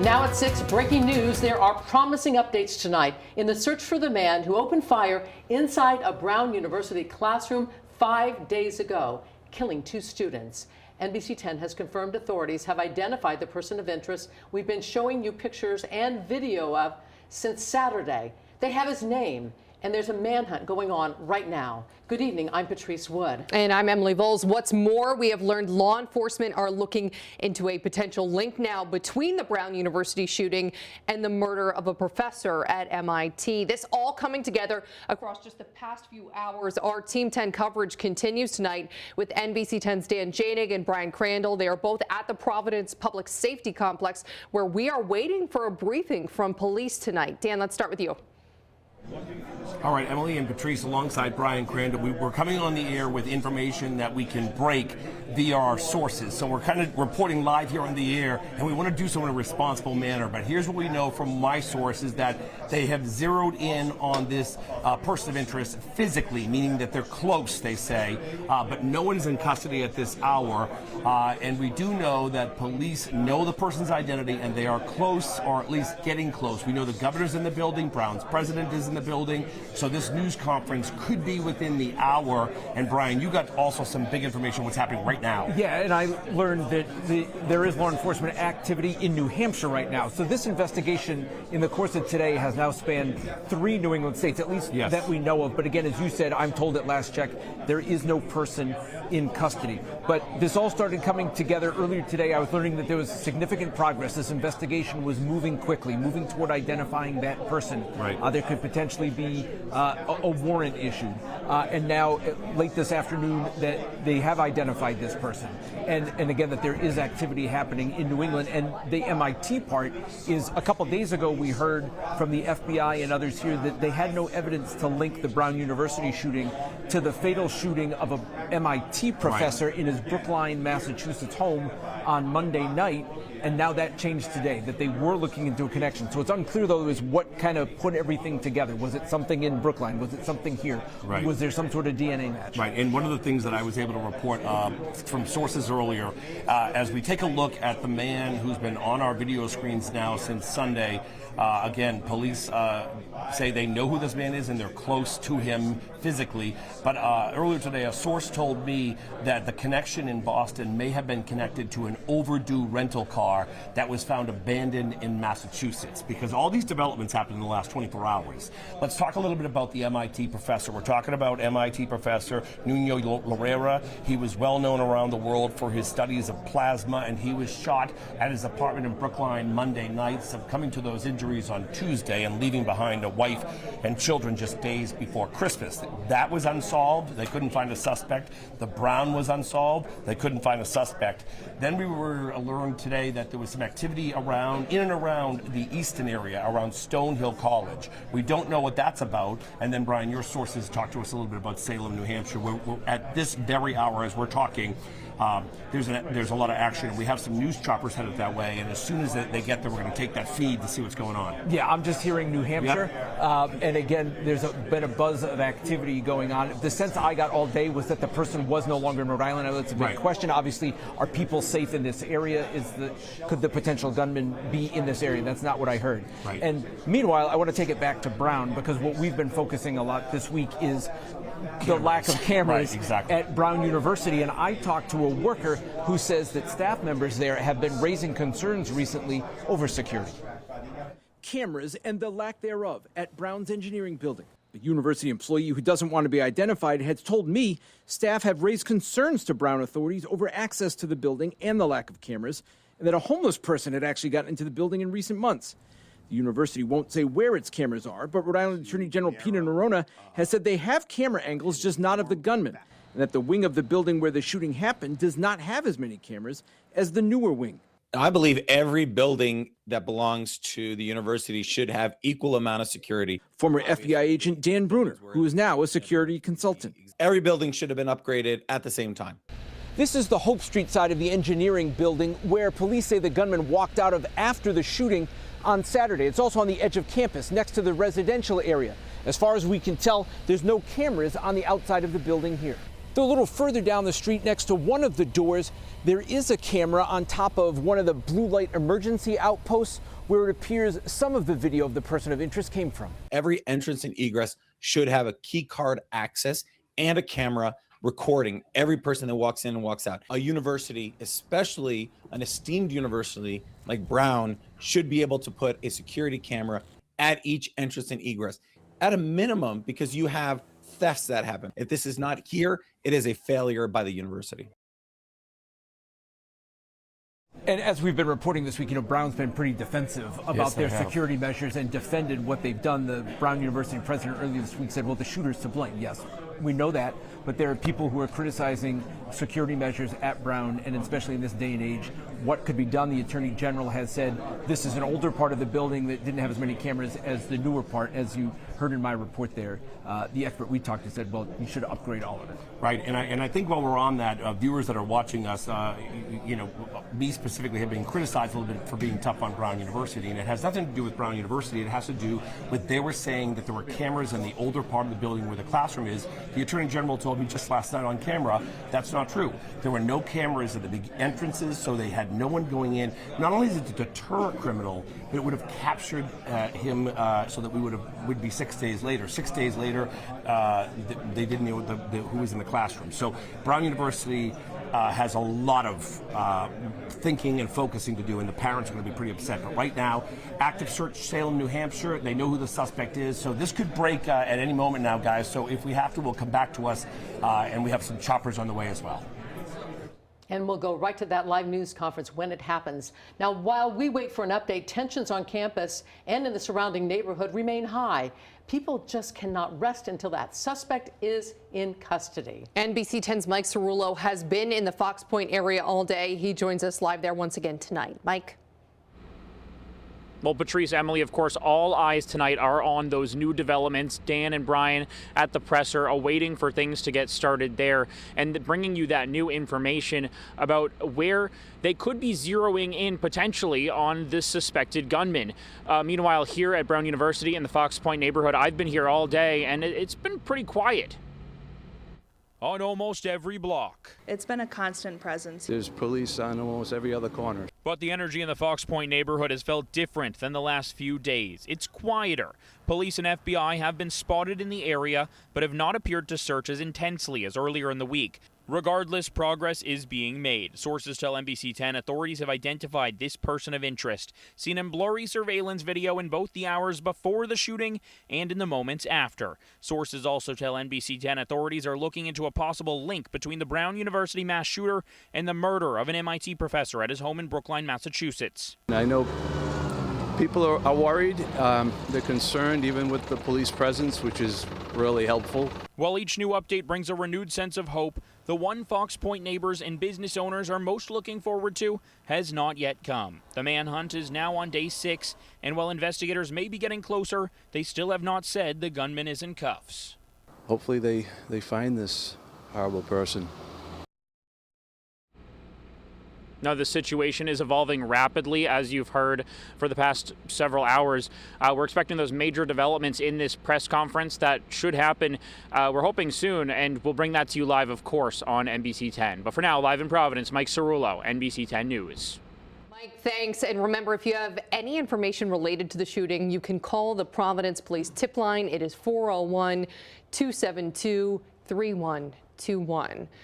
Now at 6, breaking news. There are promising updates tonight in the search for the man who opened fire inside a Brown University classroom 5 days ago, killing 2 students. NBC 10 has confirmed authorities have identified the person of interest we've been showing you pictures and video of since Saturday. They have his name, and there's a manhunt going on right now. Good evening, I'm Patrice Wood. And I'm Emily Voles. What's more, we have learned law enforcement are looking into a potential link now between the Brown University shooting and the murder of a professor at MIT. This all coming together across just the past few hours. Our Team 10 coverage continues tonight with NBC 10's Dan Janig and Brian Crandall. They are both at the Providence Public Safety Complex, where we are waiting for a briefing from police tonight. Dan, let's start with you. All right, Emily and Patrice alongside Brian Crandall. We're coming on the air with information that we can break via our sources. So we're kind of reporting live here on the air, and we want to do so in a responsible manner. But here's what we know from my sources, that they have zeroed in on this person of interest physically, meaning that they're close, they say, but no one's in custody at this hour. And we do know that police know the person's identity, and they are close, or at least getting close. We know the governor's in the building, Brown's president is in the building, so this news conference could be within the hour. And Brian, you got also some big information what's happening right now. Yeah, and I learned that there is law enforcement activity in New Hampshire right now. So this investigation in the course of today has now spanned 3 New England states, at least that we know of. But again, as you said, I'm told at last check, there is no person in custody. But this all started coming together earlier today. I was learning that there was significant progress. This investigation was moving quickly, moving toward identifying that person. Right. There could potentially be a warrant issued. And now, late this afternoon, that they have identified this person. And again, that there is activity happening in New England. And the MIT part is, a couple days ago, we heard from the FBI and others here that they had no evidence to link the Brown University shooting to the fatal shooting of a MIT professor in his Brookline, Massachusetts home on Monday night. And now that changed today, that they were looking into a connection. So it's unclear, though, is what kind of put everything together. Was it something in Brookline? Was it something here? Right. Was there some sort of DNA match? Right, and one of the things that I was able to report from sources earlier, as we take a look at the man who's been on our video screens now since Sunday, again, police say they know who this man is and they're close to him physically. But earlier today, a source told me that the connection in Boston may have been connected to an overdue rental car that was found abandoned in Massachusetts, because all these developments happened in the last 24 hours. Let's talk a little bit about the MIT professor. We're talking about MIT professor Nuno Loureiro. He was well known around the world for his studies of plasma, and he was shot at his apartment in Brookline Monday night, succumbing to those injuries on Tuesday and leaving behind a wife and children just days before Christmas. That was unsolved. They couldn't find a suspect. The Brown was unsolved. They couldn't find a suspect. Then we were learned today that there was some activity in and around the Easton area, around Stonehill College. We don't know what that's about. And then, Brian, your sources talked to us a little bit about Salem, New Hampshire. We're at this very hour, as we're talking, there's a lot of action, and we have some news choppers headed that way, and as soon as they get there, we're going to take that feed to see what's going on. Yeah, I'm just hearing New Hampshire, and again, there's been a buzz of activity going on. The sense I got all day was that the person was no longer in Rhode Island. I know it's a big question. Obviously, are people safe in this area? Could the potential gunman be in this area? That's not what I heard. Right. And meanwhile, I want to take it back to Brown, because what we've been focusing a lot this week is the lack of cameras at Brown University. And I talked to a worker who says that staff members there have been raising concerns recently over security. Cameras and the lack thereof at Brown's engineering building. The university employee who doesn't want to be identified has told me staff have raised concerns to Brown authorities over access to the building and the lack of cameras, and that a homeless person had actually gotten into the building in recent months. The university won't say where its cameras are, but Rhode Island Attorney General Peter Nerona has said they have camera angles, just not of the gunman, and that the wing of the building where the shooting happened does not have as many cameras as the newer wing. I believe every building that belongs to the university should have equal amount of security. Former FBI agent Dan Bruner, who is now a security consultant. Every building should have been upgraded at the same time. This is the Hope Street side of the engineering building, where police say the gunman walked out of after the shooting on Saturday. It's also on the edge of campus, next to the residential area. As far as we can tell, there's no cameras on the outside of the building here. Though a little further down the street, next to one of the doors, there is a camera on top of one of the blue light emergency outposts where it appears some of the video of the person of interest came from. Every entrance and egress should have a key card access and a camera recording every person that walks in and walks out. A university, especially an esteemed university like Brown, should be able to put a security camera at each entrance and egress at a minimum, because you have thefts that happen. If this is not here, it is a failure by the university. And as we've been reporting this week, Brown's been pretty defensive about their security measures and defended what they've done. The Brown University president earlier this week said, well, the shooter's to blame. Yes, we know that, but there are people who are criticizing security measures at Brown, and especially in this day and age, what could be done. The Attorney General has said this is an older part of the building that didn't have as many cameras as the newer part, as you heard in my report there. The expert we talked to said, well, you should upgrade all of it. Right, and I think while we're on that, viewers that are watching us, me specifically have been criticized a little bit for being tough on Brown University, and it has nothing to do with Brown University. It has to do with they were saying that there were cameras in the older part of the building where the classroom is. The Attorney General told me just last night on camera that's not true. There were no cameras at the big entrances, so they had no one going in. Not only is it to deter a criminal, but it would have captured him so that would be 6 days later. 6 days later, they didn't know who was in the classroom. So Brown University has a lot of thinking and focusing to do, and the parents are going to be pretty upset. But right now, active search Salem, New Hampshire. They know who the suspect is, so this could break at any moment now, guys. So if we have to, we'll come back to us, and we have some choppers on the way as well. And we'll go right to that live news conference when it happens. Now, while we wait for an update, tensions on campus and in the surrounding neighborhood remain high. People just cannot rest until that suspect is in custody. NBC 10's Mike Cerullo has been in the Fox Point area all day. He joins us live there once again tonight. Mike. Well, Patrice, Emily, of course, all eyes tonight are on those new developments. Dan and Brian at the presser awaiting for things to get started there and bringing you that new information about where they could be zeroing in potentially on this suspected gunman. Meanwhile, here at Brown University in the Fox Point neighborhood, I've been here all day and it's been pretty quiet. On almost every block. It's been a constant presence. There's police on almost every other corner. But the energy in the Fox Point neighborhood has felt different than the last few days. It's quieter. Police and FBI have been spotted in the area, but have not appeared to search as intensely as earlier in the week. Regardless, progress is being made. Sources tell NBC 10 authorities have identified this person of interest, seen in blurry surveillance video in both the hours before the shooting and in the moments after. Sources also tell NBC 10 authorities are looking into a possible link between the Brown University mass shooter and the murder of an MIT professor at his home in Brookline, Massachusetts. I know people are worried. They're concerned even with the police presence, which is really helpful. While each new update brings a renewed sense of hope, the one Fox Point neighbors and business owners are most looking forward to has not yet come. The manhunt is now on day 6, and while investigators may be getting closer, they still have not said the gunman is in cuffs. Hopefully they find this horrible person. Now, the situation is evolving rapidly, as you've heard for the past several hours. We're expecting those major developments in this press conference that should happen, we're hoping soon, and we'll bring that to you live, of course, on NBC 10. But for now, live in Providence, Mike Cerullo, NBC 10 News. Mike, thanks. And remember, if you have any information related to the shooting, you can call the Providence Police tip line. It is 401-272-3121.